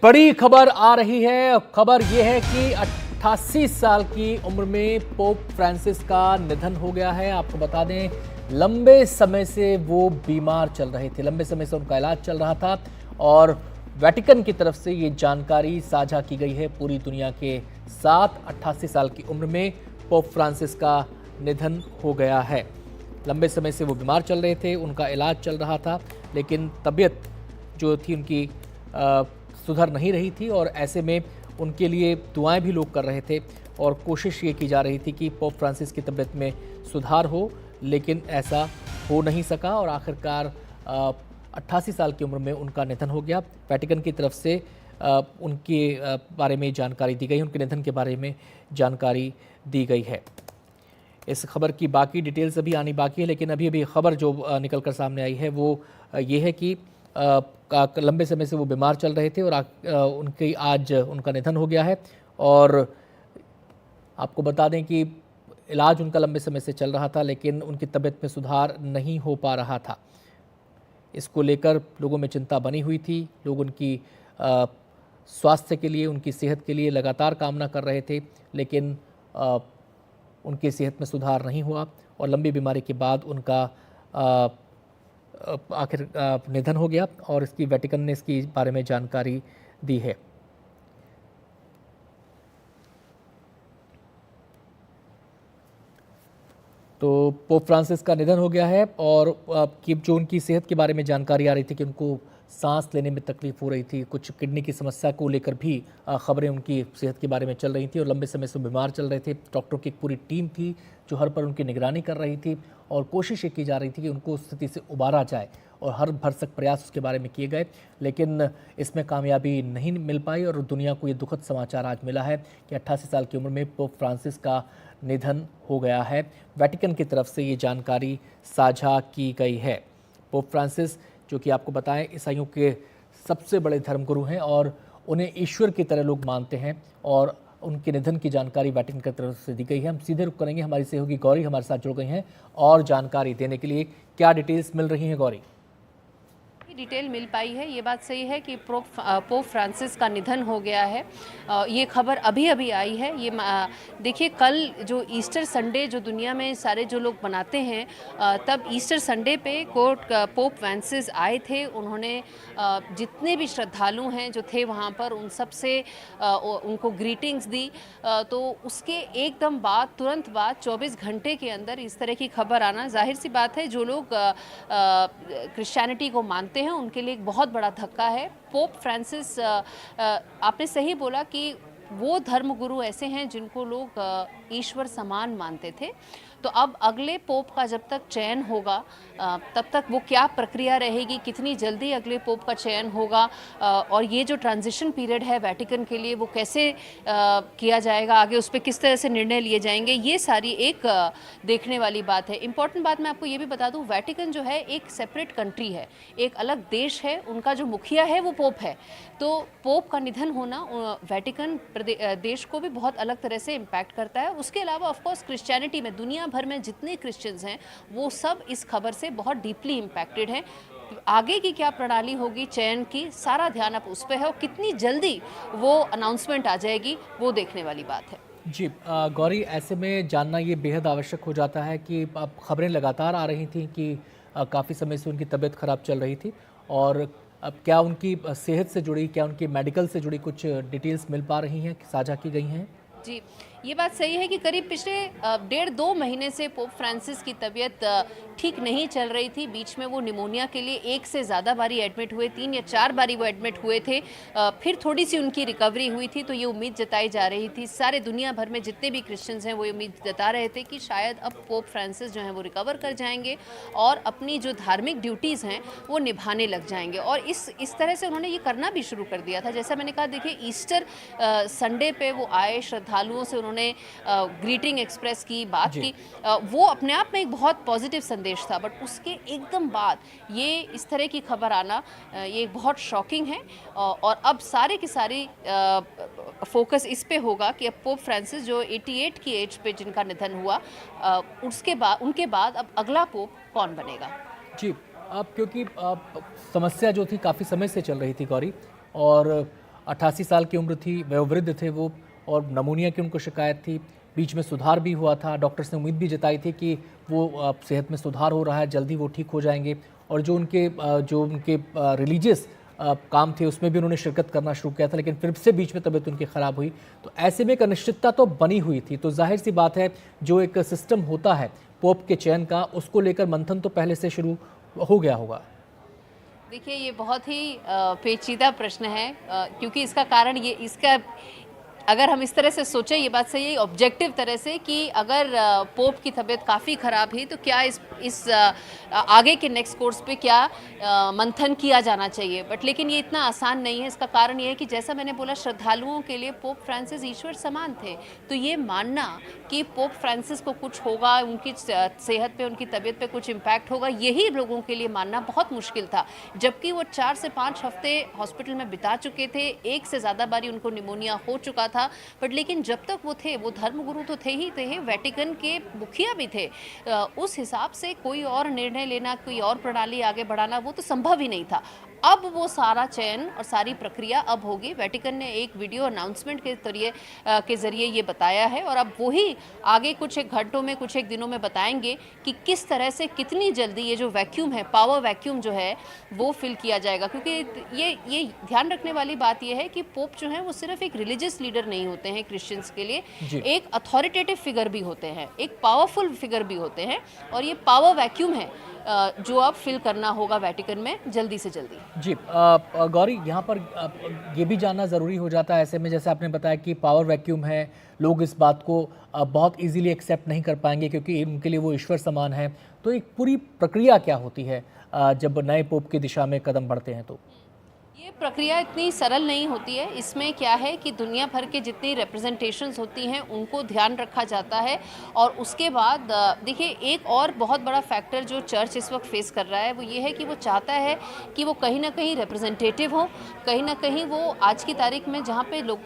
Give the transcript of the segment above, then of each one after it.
बड़ी खबर आ रही है। खबर यह है कि 88 साल की उम्र में पोप फ्रांसिस का निधन हो गया है। आपको बता दें, लंबे समय से वो बीमार चल रहे थे, लंबे समय से उनका इलाज चल रहा था और वेटिकन की तरफ से ये जानकारी साझा की गई है पूरी दुनिया के साथ। 88 साल की उम्र में पोप फ्रांसिस का निधन हो गया है। लंबे समय से वो बीमार चल रहे थे, उनका इलाज चल रहा था, लेकिन तबीयत जो थी उनकी सुधर नहीं रही थी और ऐसे में उनके लिए दुआएं भी लोग कर रहे थे और कोशिश ये की जा रही थी कि पोप फ्रांसिस की तबीयत में सुधार हो, लेकिन ऐसा हो नहीं सका और आखिरकार 88 साल की उम्र में उनका निधन हो गया। वेटिकन की तरफ से उनके बारे में जानकारी दी गई, उनके निधन के बारे में जानकारी दी गई है। इस खबर की बाकी डिटेल्स अभी आनी बाकी है, लेकिन अभी खबर जो निकल कर सामने आई है वो ये है कि लंबे समय से वो बीमार चल रहे थे और उनकी आज उनका निधन हो गया है। और आपको बता दें कि इलाज उनका लंबे समय से चल रहा था, लेकिन उनकी तबीयत में सुधार नहीं हो पा रहा था। इसको लेकर लोगों में चिंता बनी हुई थी। लोग उनकी स्वास्थ्य के लिए, उनकी सेहत के लिए लगातार कामना कर रहे थे, लेकिन उनकी सेहत में सुधार नहीं हुआ और लंबी बीमारी के बाद उनका आखिर निधन हो गया और इसकी वेटिकन ने इसके बारे में जानकारी दी है। तो पोप फ्रांसिस का निधन हो गया है और कि जो उनकी सेहत के बारे में जानकारी आ रही थी कि उनको सांस लेने में तकलीफ हो रही थी, कुछ किडनी की समस्या को लेकर भी खबरें उनकी सेहत के बारे में चल रही थी और लंबे समय से बीमार चल रहे थे। डॉक्टरों की एक पूरी टीम थी जो हर पर उनकी निगरानी कर रही थी और कोशिश ये की जा रही थी कि उनको उस स्थिति से उबारा जाए और हर भरसक प्रयास उसके बारे में किए गए, लेकिन इसमें कामयाबी नहीं मिल पाई और दुनिया को ये दुखद समाचार आज मिला है कि 88 साल की उम्र में पोप फ्रांसिस का निधन हो गया है। वेटिकन की तरफ से ये जानकारी साझा की गई है। पोप फ्रांसिस, जो कि आपको बताएं, ईसाइयों के सबसे बड़े धर्मगुरु हैं और उन्हें ईश्वर की तरह लोग मानते हैं और उनके निधन की जानकारी वेटिकन की तरफ से दी गई है। हम सीधे रुक करेंगे, हमारी सहयोगी गौरी हमारे साथ जुड़ गई हैं और जानकारी देने के लिए। क्या डिटेल्स मिल रही हैं गौरी? डिटेल मिल पाई है। ये बात सही है कि पोप फ्रांसिस का निधन हो गया है। ये खबर अभी अभी आई है। ये देखिए, कल जो ईस्टर संडे जो दुनिया में सारे जो लोग बनाते हैं, तब ईस्टर संडे पे पोप फ्रांसिस आए थे। उन्होंने जितने भी श्रद्धालु हैं जो थे वहाँ पर, उन सब से उनको ग्रीटिंग्स दी। तो उसके एकदम बाद, तुरंत बाद 24 घंटे के अंदर इस तरह की खबर आना, जाहिर सी बात है जो लोग क्रिश्चियनिटी को मानते हैं उनके लिए एक बहुत बड़ा धक्का है। पोप फ्रांसिस, आपने सही बोला कि वो धर्मगुरु ऐसे हैं जिनको लोग ईश्वर समान मानते थे। तो अब अगले पोप का जब तक चयन होगा, तब तक वो क्या प्रक्रिया रहेगी, कितनी जल्दी अगले पोप का चयन होगा और ये जो ट्रांजिशन पीरियड है वेटिकन के लिए, वो कैसे किया जाएगा, आगे उस पर किस तरह से निर्णय लिए जाएंगे, ये सारी एक देखने वाली बात है। इम्पॉर्टेंट बात मैं आपको ये भी बता दूं, वेटिकन जो है एक सेपरेट कंट्री है, एक अलग देश है। उनका जो मुखिया है वो पोप है। तो पोप का निधन होना वेटिकन देश को भी बहुत अलग तरह से इम्पैक्ट करता है। उसके अलावा ऑफकोर्स क्रिश्चियनिटी में, दुनिया भर में जितने क्रिश्चियंस हैं वो सब इस खबर से बहुत डीपली इम्पैक्टेड हैं। आगे की क्या प्रणाली होगी चयन की, सारा ध्यान अब उस पर है और कितनी जल्दी वो अनाउंसमेंट आ जाएगी वो देखने वाली बात है। जी गौरी, ऐसे में जानना ये बेहद आवश्यक हो जाता है कि अब खबरें लगातार आ रही थी कि काफ़ी समय से उनकी तबीयत खराब चल रही थी और अब क्या उनकी सेहत से जुड़ी, क्या उनकी मेडिकल से जुड़ी कुछ डिटेल्स मिल पा रही हैं, साझा की गई हैं? जी, ये बात सही है कि करीब पिछले 1.5-2 महीने से पोप फ्रांसिस की तबीयत ठीक नहीं चल रही थी। बीच में वो निमोनिया के लिए 1 से ज़्यादा बारी एडमिट हुए, 3 या 4 बारी वो एडमिट हुए थे। फिर थोड़ी सी उनकी रिकवरी हुई थी, तो ये उम्मीद जताई जा रही थी, सारे दुनिया भर में जितने भी क्रिश्चियंस हैं वो उम्मीद जता रहे थे कि शायद अब पोप फ्रांसिस जो हैं वो रिकवर कर जाएंगे और अपनी जो धार्मिक ड्यूटीज़ हैं वो निभाने लग जाएंगे। और इस तरह से उन्होंने ये करना भी शुरू कर दिया था। जैसा मैंने कहा, देखिए, ईस्टर संडे पे वो आए, श्रद्धालुओं से उन्होंने ग्रीटिंग एक्सप्रेस की, बात की। वो अपने आप में एक बहुत पॉजिटिव संदेश था, बट उसके एकदम बाद ये इस तरह की खबर आना, ये बहुत शॉकिंग है। और अब सारे की सारी फोकस इस पे होगा कि अब पोप फ्रांसिस जो 88 की एज पे जिनका निधन हुआ, उनके बाद अब अगला पोप कौन बनेगा। जी, अब क्योंकि समस्या जो थी काफ़ी समय से चल रही थी गौरी, और 88 साल की उम्र थी, वयोवृद्ध थे वो, और नमूनिया की उनको शिकायत थी। बीच में सुधार भी हुआ था, डॉक्टर्स ने उम्मीद भी जताई थी कि वो सेहत में सुधार हो रहा है, जल्दी वो ठीक हो जाएंगे। और जो उनके रिलीजियस काम थे उसमें भी उन्होंने शिरकत करना शुरू किया था, लेकिन फिर से बीच में तबीयत उनकी ख़राब हुई। तो ऐसे में एक अनिश्चितता तो बनी हुई थी। तो जाहिर सी बात है, जो एक सिस्टम होता है पोप के चयन का, उसको लेकर मंथन तो पहले से शुरू हो गया होगा। देखिए, ये बहुत ही पेचीदा प्रश्न है, क्योंकि इसका कारण ये इसका अगर हम इस तरह से सोचें, ये बात सही है ऑब्जेक्टिव तरह से कि अगर पोप की तबीयत काफ़ी ख़राब है तो क्या इस आगे के नेक्स्ट कोर्स पे क्या मंथन किया जाना चाहिए। बट लेकिन ये इतना आसान नहीं है। इसका कारण ये है कि जैसा मैंने बोला, श्रद्धालुओं के लिए पोप फ्रांसिस ईश्वर समान थे। तो ये मानना कि पोप फ्रांसिस को कुछ होगा, उनकी सेहत पे, उनकी तबीयत पे कुछ इम्पैक्ट होगा, यही लोगों के लिए मानना बहुत मुश्किल था। जबकि वो 4 से 5 हफ्ते हॉस्पिटल में बिता चुके थे, एक से ज़्यादा बारी उनको निमोनिया हो चुका था। बट लेकिन जब तक वो थे, वो धर्मगुरु तो थे ही थे, वेटिकन के मुखिया भी थे। उस हिसाब से कोई और निर्णय लेना, कोई और प्रणाली आगे बढ़ाना, वो तो संभव ही नहीं था। अब वो सारा चयन और सारी प्रक्रिया अब होगी। वेटिकन ने एक वीडियो अनाउंसमेंट के जरिए ये बताया है, और अब वही आगे कुछ एक घंटों में, कुछ एक दिनों में बताएंगे कि किस तरह से, कितनी जल्दी ये जो वैक्यूम है, पावर वैक्यूम जो है, वो फिल किया जाएगा। क्योंकि ये ध्यान रखने वाली बात ये है कि पोप जो है वो सिर्फ एक रिलीजियस लीडर नहीं होते हैं क्रिश्चियंस के लिए, एक अथॉरिटेटिव फिगर भी होते हैं, एक पावरफुल फिगर भी होते हैं। और ये पावर वैक्यूम है जो अब फिल करना होगा वेटिकन में जल्दी से जल्दी। जी, गौरी, यहाँ पर ये भी जानना ज़रूरी हो जाता है ऐसे में, जैसे आपने बताया कि पावर वैक्यूम है, लोग इस बात को बहुत इजीली एक्सेप्ट नहीं कर पाएंगे क्योंकि उनके लिए वो ईश्वर समान है। तो एक पूरी प्रक्रिया क्या होती है जब नए पोप की दिशा में कदम बढ़ते हैं? तो ये प्रक्रिया इतनी सरल नहीं होती है। इसमें क्या है कि दुनिया भर के जितनी रिप्रेजेंटेशंस होती हैं उनको ध्यान रखा जाता है। और उसके बाद देखिए, एक और बहुत बड़ा फैक्टर जो चर्च इस वक्त फेस कर रहा है वो ये है कि वो चाहता है कि वो कहीं ना कहीं रिप्रेजेंटेटिव हो, कहीं ना कहीं वो आज की तारीख में जहाँ पे लोग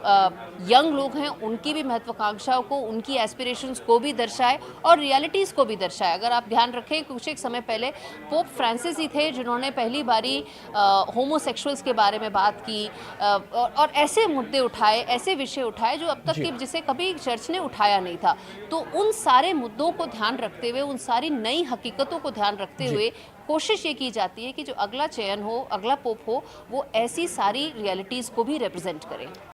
यंग लोग हैं उनकी भी महत्वाकांक्षाओं को, उनकी एस्पिरेशंस को भी दर्शाए और रियलिटीज़ को भी दर्शाए। अगर आप ध्यान रखें, कुछ एक समय पहले पोप फ्रांसिस ही थे जिन्होंने पहली बारी होमोसेक्सुअल्स के बारे में बात की, और ऐसे मुद्दे उठाए, ऐसे विषय उठाए जो अब तक के जिसे कभी चर्च ने उठाया नहीं था। तो उन सारे मुद्दों को ध्यान रखते हुए, उन सारी नई हकीकतों को ध्यान रखते हुए कोशिश ये की जाती है कि जो अगला चयन हो, अगला पोप हो, वो ऐसी सारी रियलिटीज़ को भी रिप्रेजेंट करे।